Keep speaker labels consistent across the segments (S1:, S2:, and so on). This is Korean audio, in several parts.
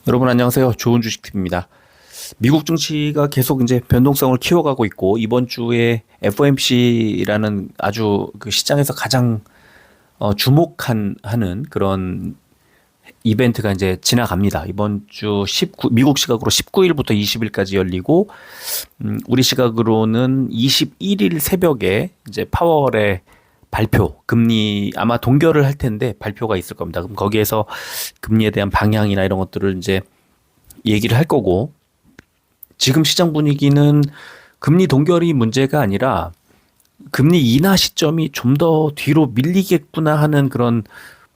S1: 여러분 안녕하세요. 좋은 주식팁입니다. 미국 증시가 계속 이제 변동성을 키워가고 있고 이번 주에 FOMC라는 아주 그 시장에서 가장 하는 그런 이벤트가 이제 지나갑니다. 이번 주 미국 시각으로 19일부터 20일까지 열리고 우리 시각으로는 21일 새벽에 이제 파월의 발표, 금리 아마 동결을 할 텐데 발표가 있을 겁니다. 그럼 거기에서 금리에 대한 방향이나 이런 것들을 이제 얘기를 할 거고, 지금 시장 분위기는 금리 동결이 문제가 아니라 금리 인하 시점이 좀 더 뒤로 밀리겠구나 하는 그런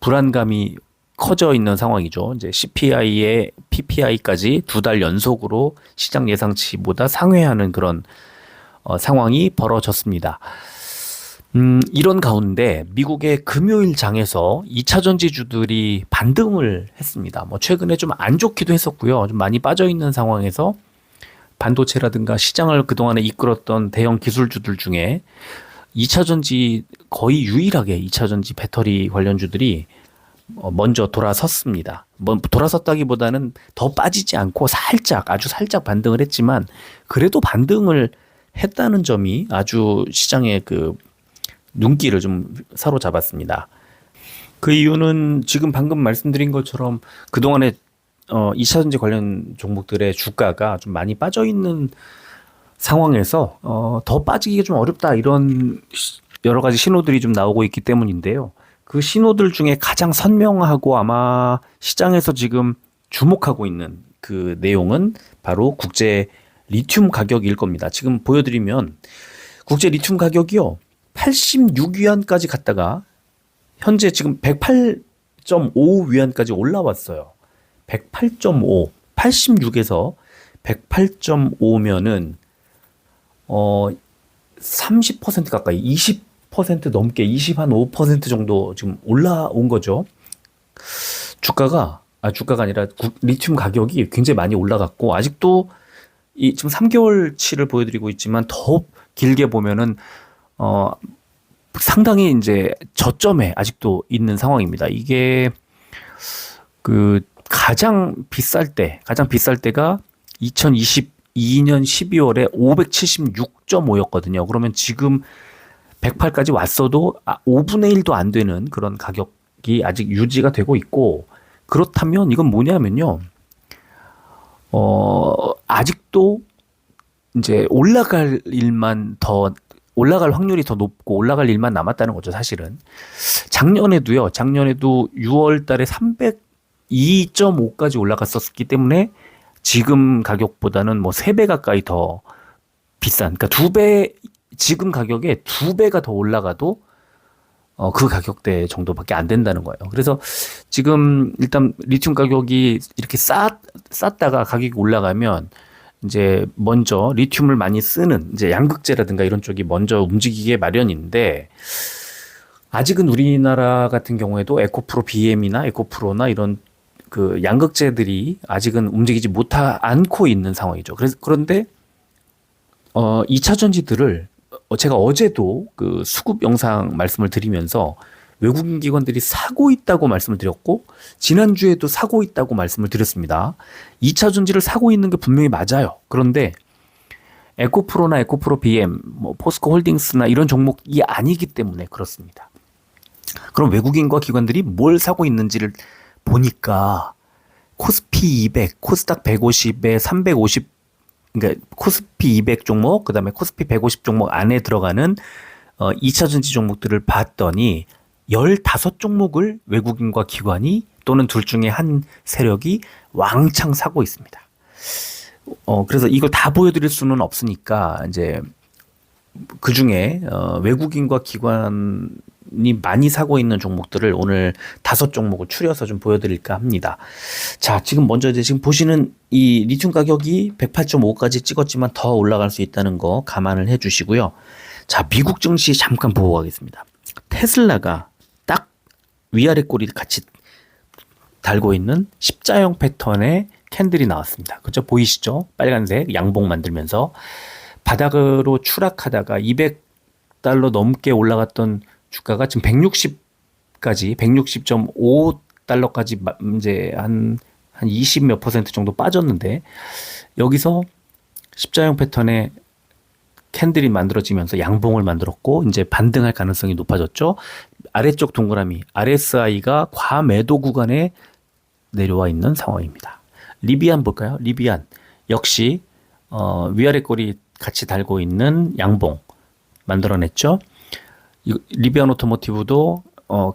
S1: 불안감이 커져 있는 상황이죠. 이제 CPI에 PPI까지 두 달 연속으로 시장 예상치보다 상회하는 그런 상황이 벌어졌습니다. 이런 가운데 미국의 금요일 장에서 2차 전지주들이 반등을 했습니다. 뭐 최근에 좀 안 좋기도 했었고요. 좀 많이 빠져 있는 상황에서 반도체라든가 시장을 그동안에 이끌었던 대형 기술주들 중에 2차 전지 거의 유일하게 2차 전지 배터리 관련주들이 먼저 돌아섰습니다. 뭐 돌아섰다기보다는 더 빠지지 않고 살짝 아주 살짝 반등을 했지만 그래도 반등을 했다는 점이 아주 시장의 그 눈길을 좀 사로잡았습니다. 그 이유는 지금 방금 말씀드린 것처럼 그동안에 2차 전지 관련 종목들의 주가가 좀 많이 빠져 있는 상황에서 더 빠지기가 좀 어렵다 이런 여러 가지 신호들이 좀 나오고 있기 때문인데요. 그 신호들 중에 가장 선명하고 아마 시장에서 지금 주목하고 있는 그 내용은 바로 국제 리튬 가격일 겁니다. 지금 보여드리면 국제 리튬 가격이요. 86위안까지 갔다가 현재 지금 108.5위안까지 올라왔어요. 108.5, 86에서 108.5면은 30% 가까이 20% 넘게 20한 5% 정도 지금 올라온 거죠. 주가가 아니라 리튬 가격이 굉장히 많이 올라갔고 아직도 이 지금 3개월치를 보여드리고 있지만 더 길게 보면은 어 상당히 이제 저점에 아직도 있는 상황입니다. 이게 그 가장 비쌀 때가 2022년 12월에 576.5였거든요. 그러면 지금 108까지 왔어도 5분의 1도 안 되는 그런 가격이 아직 유지가 되고 있고, 그렇다면 이건 뭐냐면요. 아직도 이제 올라갈 확률이 더 높고 올라갈 일만 남았다는 거죠, 사실은. 작년에도 6월 달에 302.5까지 올라갔었기 때문에 지금 가격보다는 뭐 3배 가까이 더 비싼, 그러니까 지금 가격에 2배가 더 올라가도 그 가격대 정도밖에 안 된다는 거예요. 그래서 지금 일단 리튬 가격이 이렇게 쌌다가 가격이 올라가면 이제 먼저 리튬을 많이 쓰는 이제 양극재라든가 이런 쪽이 먼저 움직이게 마련인데, 아직은 우리나라 같은 경우에도 에코프로 BM이나 에코프로나 이런 그 양극재들이 아직은 움직이지 않고 있는 상황이죠. 그런데 2차 전지들을 제가 어제도 그 수급 영상 말씀을 드리면서 외국인 기관들이 사고 있다고 말씀을 드렸고 지난주에도 사고 있다고 말씀을 드렸습니다. 2차 전지를 사고 있는 게 분명히 맞아요. 그런데 에코프로나 에코프로 BM, 뭐 포스코 홀딩스나 이런 종목이 아니기 때문에 그렇습니다. 그럼 외국인과 기관들이 뭘 사고 있는지를 보니까 코스피 200, 코스닥 150에 350, 그러니까 코스피 200 종목, 그다음에 코스피 150 종목 안에 들어가는 2차 전지 종목들을 봤더니 15종목을 외국인과 기관이 또는 둘 중에 한 세력이 왕창 사고 있습니다. 그래서 이걸 다 보여드릴 수는 없으니까 이제 그 중에 외국인과 기관이 많이 사고 있는 종목들을 오늘 5종목을 추려서 좀 보여드릴까 합니다. 자, 지금 먼저 이제 지금 보시는 이 리튬 가격이 108.5까지 찍었지만 더 올라갈 수 있다는 거 감안을 해 주시고요. 자, 미국 증시 잠깐 보고 가겠습니다. 테슬라가 딱 위아래 꼬리 같이 달고 있는 십자형 패턴의 캔들이 나왔습니다. 그죠? 보이시죠? 빨간색 양봉 만들면서 바닥으로 추락하다가 200달러 넘게 올라갔던 주가가 지금 160.5달러까지 이제 한 한 20 몇 퍼센트 정도 빠졌는데 여기서 십자형 패턴의 캔들이 만들어지면서 양봉을 만들었고 이제 반등할 가능성이 높아졌죠. 아래쪽 동그라미 RSI가 과매도 구간에 내려와 있는 상황입니다. 리비안 볼까요? 리비안 역시 위아래 꼬리 같이 달고 있는 양봉 만들어냈죠. 리비안 오토모티브도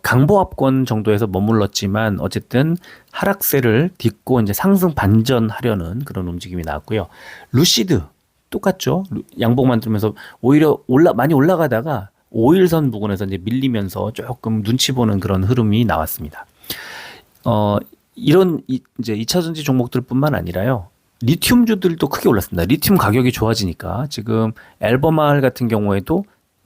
S1: 강보합권 정도에서 머물렀지만 어쨌든 하락세를 딛고 이제 상승 반전하려는 그런 움직임이 나왔고요. 루시드 똑같죠. 양봉 만들면서 오히려 많이 올라가다가 5일선 부근에서 이제 밀리면서 조금 눈치 보는 그런 흐름이 나왔습니다. 이런 이제 2차전지 종목들뿐만 아니라요. 리튬주들도 크게 올랐습니다. 리튬 가격이 좋아지니까 지금 앨범알 같은 경우에도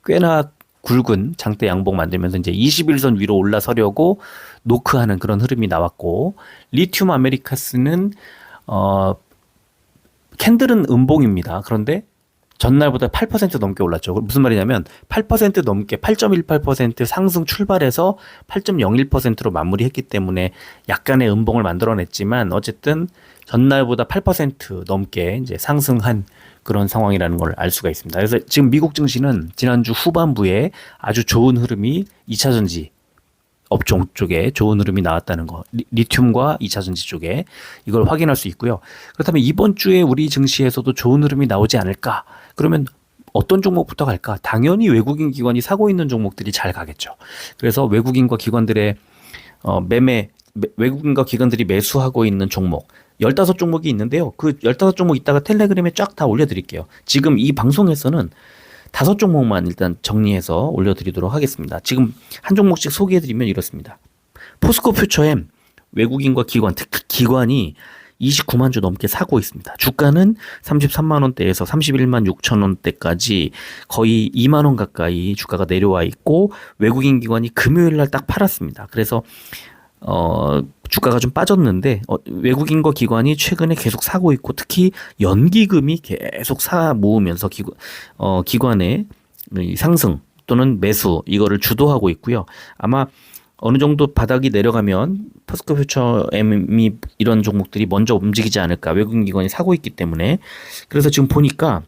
S1: 꽤나 굵은 장대 양봉 만들면서 이제 21선 위로 올라서려고 노크하는 그런 흐름이 나왔고, 리튬 아메리카스는 캔들은 음봉입니다. 그런데 전날보다 8% 넘게 올랐죠. 무슨 말이냐면 8% 넘게 8.18% 상승 출발해서 8.01%로 마무리했기 때문에 약간의 음봉을 만들어냈지만 어쨌든 전날보다 8% 넘게 이제 상승한 그런 상황이라는 걸 알 수가 있습니다. 그래서 지금 미국 증시는 지난주 후반부에 아주 좋은 흐름이 2차전지 업종 쪽에 좋은 흐름이 나왔다는 거, 리튬과 2차전지 쪽에 이걸 확인할 수 있고요. 그렇다면 이번 주에 우리 증시에서도 좋은 흐름이 나오지 않을까? 그러면 어떤 종목부터 갈까? 당연히 외국인 기관이 사고 있는 종목들이 잘 가겠죠. 그래서 외국인과 기관들의 외국인과 기관들이 매수하고 있는 종목 15종목이 있는데요. 그 15종목 이따가 텔레그램에 쫙 다 올려드릴게요. 지금 이 방송에서는 5종목만 일단 정리해서 올려드리도록 하겠습니다. 지금 한 종목씩 소개해드리면 이렇습니다. 포스코 퓨처엠 외국인과 기관, 특히 기관이 29만 주 넘게 사고 있습니다. 주가는 33만 원대에서 31만 6천 원대까지 거의 2만 원 가까이 주가가 내려와 있고, 외국인 기관이 금요일 날 딱 팔았습니다. 그래서 주가가 좀 빠졌는데 외국인과 기관이 최근에 계속 사고 있고, 특히 연기금이 계속 사 모으면서 기관의 상승 또는 매수 이거를 주도하고 있고요. 아마 어느 정도 바닥이 내려가면 포스코 퓨처엠이 이런 종목들이 먼저 움직이지 않을까, 외국인 기관이 사고 있기 때문에. 그래서 지금 보니까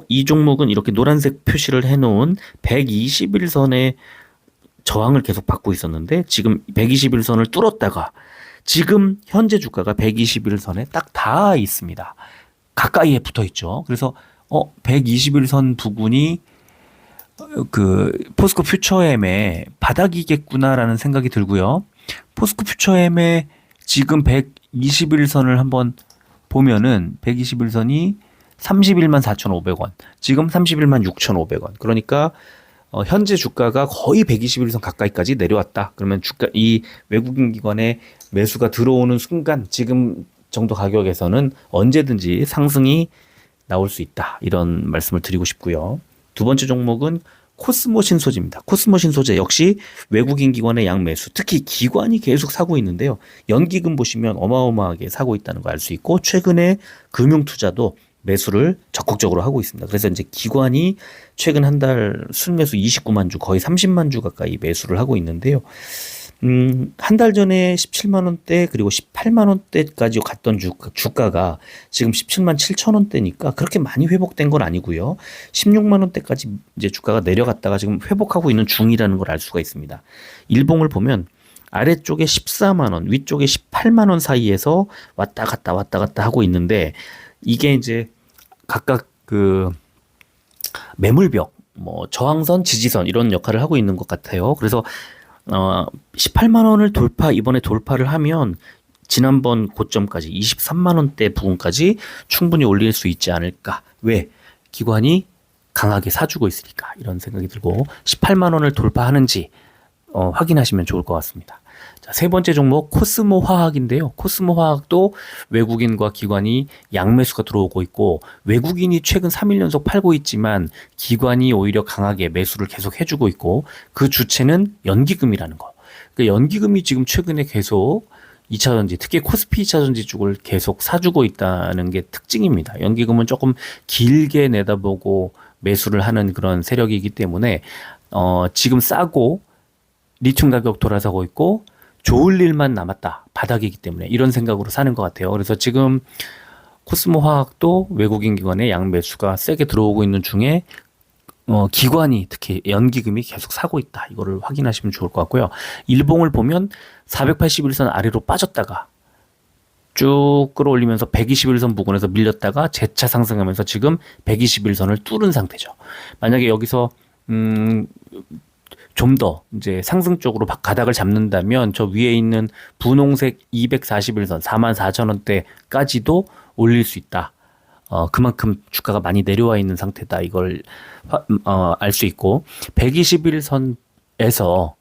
S1: 이 종목은 이렇게 노란색 표시를 해놓은 121선의 저항을 계속 받고 있었는데 지금 121선을 뚫었다가 지금 현재 주가가 121선에 딱 닿아 있습니다. 가까이에 붙어 있죠. 그래서 121선 부근이 그 포스코 퓨처엠의 바닥이겠구나라는 생각이 들고요. 포스코 퓨처엠의 지금 121선을 한번 보면은 121선이 31만 4,500원, 지금 31만 6,500원. 그러니까 현재 주가가 거의 121선 가까이까지 내려왔다. 그러면 이 외국인 기관의 매수가 들어오는 순간 지금 정도 가격에서는 언제든지 상승이 나올 수 있다. 이런 말씀을 드리고 싶고요. 두 번째 종목은 코스모 신소재입니다. 코스모 신소재 역시 외국인 기관의 양매수, 특히 기관이 계속 사고 있는데요. 연기금 보시면 어마어마하게 사고 있다는 걸 알 수 있고, 최근에 금융투자도 매수를 적극적으로 하고 있습니다. 그래서 이제 기관이 최근 한 달 순매수 29만 주, 거의 30만 주 가까이 매수를 하고 있는데요. 한 달 전에 17만 원대 그리고 18만 원대까지 갔던 주가가 지금 17만 7천 원대니까 그렇게 많이 회복된 건 아니고요. 16만 원대까지 이제 주가가 내려갔다가 지금 회복하고 있는 중이라는 걸 알 수가 있습니다. 일봉을 보면 아래쪽에 14만 원, 위쪽에 18만 원 사이에서 왔다 갔다 하고 있는데, 이게 이제 각각 그 매물벽, 저항선, 지지선 이런 역할을 하고 있는 것 같아요. 그래서 18만 원을 이번에 돌파를 하면 지난번 고점까지 23만 원대 부근까지 충분히 올릴 수 있지 않을까. 왜? 기관이 강하게 사주고 있으니까, 이런 생각이 들고 18만 원을 돌파하는지 확인하시면 좋을 것 같습니다. 자, 세 번째 종목 코스모 화학인데요. 코스모 화학도 외국인과 기관이 양매수가 들어오고 있고, 외국인이 최근 3일 연속 팔고 있지만 기관이 오히려 강하게 매수를 계속 해주고 있고, 그 주체는 연기금이라는 거. 그러니까 연기금이 지금 최근에 계속 2차전지, 특히 코스피 2차전지 쪽을 계속 사주고 있다는 게 특징입니다. 연기금은 조금 길게 내다보고 매수를 하는 그런 세력이기 때문에 지금 싸고 리튬 가격 돌아서고 있고, 좋을 일만 남았다. 바닥이기 때문에 이런 생각으로 사는 것 같아요. 그래서 지금 코스모 화학도 외국인 기관의 양매수가 세게 들어오고 있는 중에 기관이 특히 연기금이 계속 사고 있다. 이거를 확인하시면 좋을 것 같고요. 일봉을 보면 481선 아래로 빠졌다가 쭉 끌어올리면서 121선 부근에서 밀렸다가 재차 상승하면서 지금 121선을 뚫은 상태죠. 만약에 여기서 좀 더 이제 상승 쪽으로 가닥을 잡는다면 저 위에 있는 분홍색 241선 44,000원대까지도 올릴 수 있다. 그만큼 주가가 많이 내려와 있는 상태다. 이걸 알 수 있고 121선에서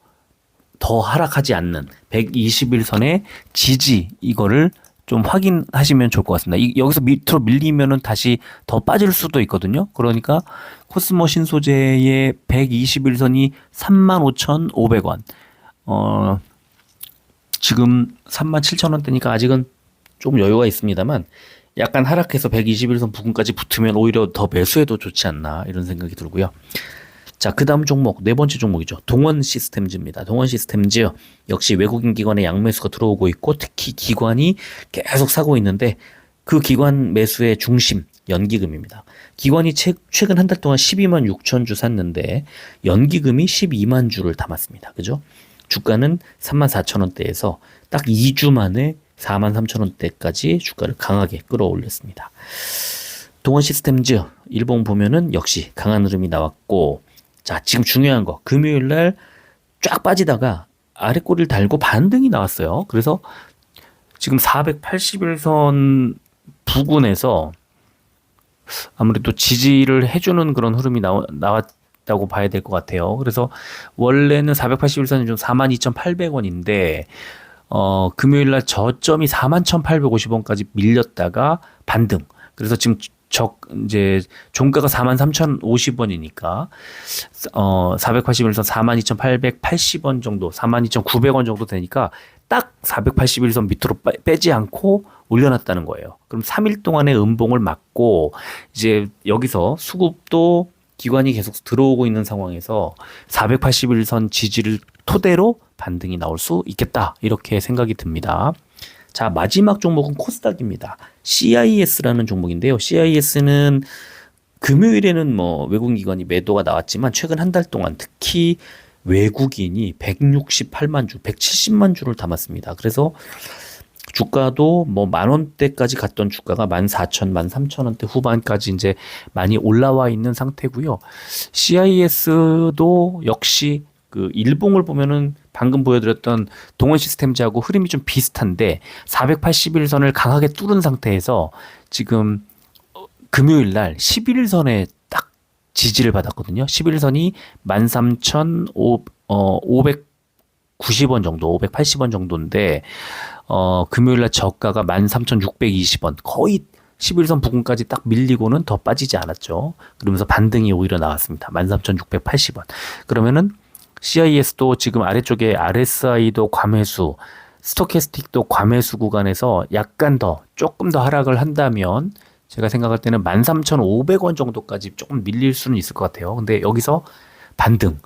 S1: 더 하락하지 않는 121선의 지지 이거를 좀 확인하시면 좋을 것 같습니다. 여기서 밑으로 밀리면은 다시 더 빠질 수도 있거든요. 그러니까 코스모 신소재의 121선이 35,500원. 지금 37,000원대니까 아직은 좀 여유가 있습니다만 약간 하락해서 121선 부근까지 붙으면 오히려 더 매수해도 좋지 않나 이런 생각이 들고요. 자, 그 다음 종목, 네 번째 종목이죠. 동원 시스템즈입니다. 동원 시스템즈 역시 외국인 기관의 양매수가 들어오고 있고 특히 기관이 계속 사고 있는데 그 기관 매수의 중심, 연기금입니다. 기관이 최근 한 달 동안 12만 6천 주 샀는데 연기금이 12만 주를 담았습니다. 그죠? 주가는 3만 4천 원대에서 딱 2주 만에 4만 3천 원대까지 주가를 강하게 끌어올렸습니다. 동원 시스템즈 일봉 보면은 역시 강한 흐름이 나왔고 자, 지금 중요한 거. 금요일 날 쫙 빠지다가 아래 꼬리를 달고 반등이 나왔어요. 그래서 지금 481선 부근에서 아무래도 지지를 해주는 그런 흐름이 나왔다고 봐야 될 것 같아요. 그래서 원래는 481선이 좀 42,800원인데, 금요일 날 저점이 41,850원까지 밀렸다가 반등. 그래서 지금 이제 종가가 43,050원이니까 481선 42,880원 정도, 42,900원 정도 되니까 딱 481선 밑으로 빼지 않고 올려놨다는 거예요. 그럼 3일 동안의 음봉을 막고 이제 여기서 수급도 기관이 계속 들어오고 있는 상황에서 481선 지지를 토대로 반등이 나올 수 있겠다. 이렇게 생각이 듭니다. 자, 마지막 종목은 코스닥입니다. CIS라는 종목인데요. CIS는 금요일에는 뭐 외국인 기관이 매도가 나왔지만 최근 한 달 동안 특히 외국인이 168만 주, 170만 주를 담았습니다. 그래서 주가도 뭐 10,000원대까지 갔던 주가가 14,000, 13,000원대 후반까지 이제 많이 올라와 있는 상태고요. CIS도 역시 그 일봉을 보면은 방금 보여드렸던 동원 시스템즈하고 흐름이 좀 비슷한데 481선을 강하게 뚫은 상태에서 지금 금요일 날 11선에 딱 지지를 받았거든요. 11선이 13,590원 정도, 580원 정도인데 금요일 날 저가가 13,620원. 거의 11선 부근까지 딱 밀리고는 더 빠지지 않았죠. 그러면서 반등이 오히려 나왔습니다. 13,680원. 그러면은 CIS도 지금 아래쪽에 RSI도 과매수, 스토캐스틱도 과매수 구간에서 약간 더 조금 더 하락을 한다면 제가 생각할 때는 13,500원 정도까지 조금 밀릴 수는 있을 것 같아요. 근데 여기서 반등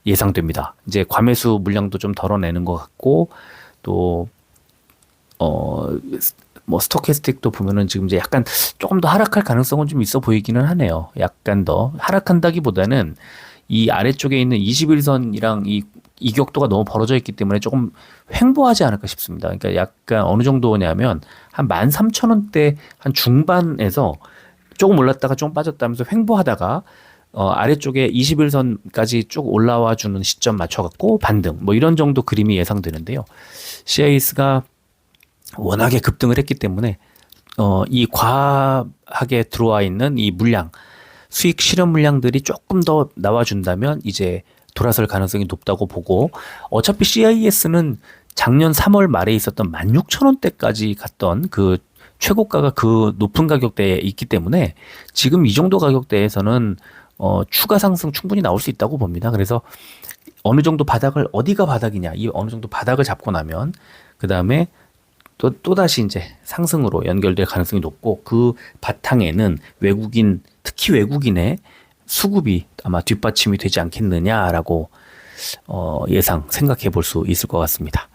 S1: 예상됩니다. 이제 과매수 물량도 좀 덜어내는 것 같고 또 뭐 스토캐스틱도 보면은 지금 이제 약간 조금 더 하락할 가능성은 좀 있어 보이기는 하네요. 약간 더 하락한다기보다는 이 아래쪽에 있는 21선이랑 이 이격도가 너무 벌어져 있기 때문에 조금 횡보하지 않을까 싶습니다. 그러니까 약간 어느 정도냐면 한 13,000원대 한 중반에서 조금 올랐다가 조금 빠졌다면서 횡보하다가 아래쪽에 21선까지 쭉 올라와 주는 시점 맞춰갖고 반등 뭐 이런 정도 그림이 예상되는데요. CIS가 워낙에 급등을 했기 때문에 이 과하게 들어와 있는 이 물량 수익 실현 물량들이 조금 더 나와준다면 이제 돌아설 가능성이 높다고 보고 어차피 CIS는 작년 3월 말에 있었던 16,000원대까지 갔던 그 최고가가 그 높은 가격대에 있기 때문에 지금 이 정도 가격대에서는 추가 상승 충분히 나올 수 있다고 봅니다. 그래서 어느 정도 바닥을 어디가 바닥이냐 이 어느 정도 바닥을 잡고 나면 그 다음에 또다시 이제 상승으로 연결될 가능성이 높고 그 바탕에는 외국인 특히 외국인의 수급이 아마 뒷받침이 되지 않겠느냐라고 생각해 볼 수 있을 것 같습니다.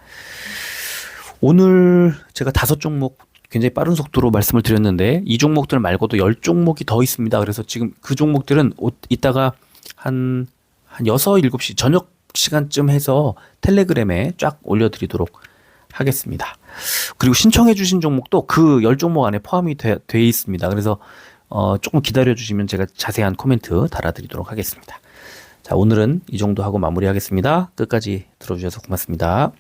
S1: 오늘 제가 5종목 굉장히 빠른 속도로 말씀을 드렸는데 이 종목들 말고도 10종목이 더 있습니다. 그래서 지금 그 종목들은 이따가 한 6, 7시 저녁 시간쯤 해서 텔레그램에 쫙 올려드리도록 하겠습니다. 그리고 신청해 주신 종목도 그 10종목 안에 포함이 돼 있습니다. 그래서 조금 기다려 주시면 제가 자세한 코멘트 달아드리도록 하겠습니다. 자, 오늘은 이 정도 하고 마무리하겠습니다. 끝까지 들어주셔서 고맙습니다.